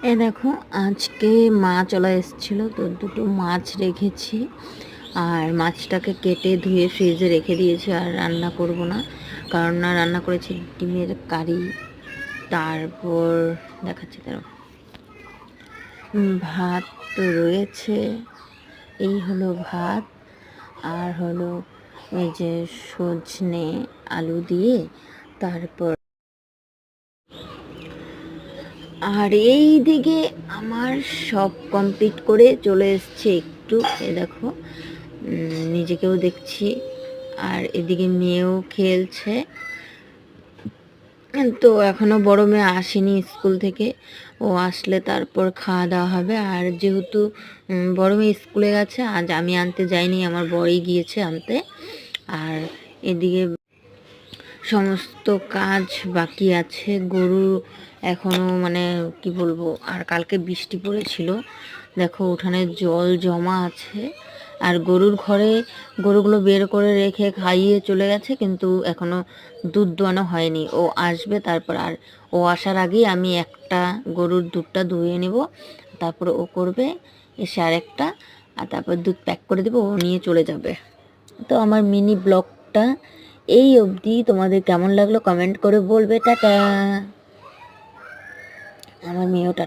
এ দেখো, আজকে মা চলে এসেছিলো, তো দুটো মাছ রেখেছি। আর মাছটাকে কেটে ধুয়ে ফ্রিজে রেখে দিয়েছি, আর রান্না করব না। কারণ না, রান্না করেছি ডিমের কারি। তারপর দেখাচ্ছি তার ভাত তো রয়েছে। এই হলো ভাত, আর হলো ওই যে সজনে আলু দিয়ে। তারপর আর এই দিকে আমার সব কমপ্লিট করে চলে এসছে একটু। এ দেখো, নিজেকেও দেখছি, আর এদিকে মেয়েও খেলছে। তো এখনও বড় মেয়ে আসেনি স্কুল থেকে, ও আসলে তারপর খাওয়া দাওয়া হবে। আর যেহেতু বড় মেয়ে স্কুলে গেছে, আজ আমি আনতে যাইনি, আমার বড়ই গিয়েছে আনতে। আর এদিকে সমস্ত কাজ বাকি আছে। গরু এখনও মানে কি বলবো, আর কালকে বৃষ্টি পড়েছিল, দেখো উঠানে জল জমা আছে। আর গরুর ঘরে গরুগুলো বের করে রেখে খাইয়ে চলে গেছে, কিন্তু এখনও দুধ দোয়ানো হয়নি। ও আসবে তারপর, আর ও আসার আগেই আমি একটা গরুর দুধটা দুয়ে নেব, তারপর ও করবে এসে আরেকটা, আর তারপর দুধ প্যাক করে দেবো, ও নিয়ে চলে যাবে। তো আমার মিনি ব্লগটা এই অবধি। তোমাদের কেমন লাগলো কমেন্ট করে বলবে। টাটা। আমার মেয়েও টাটা।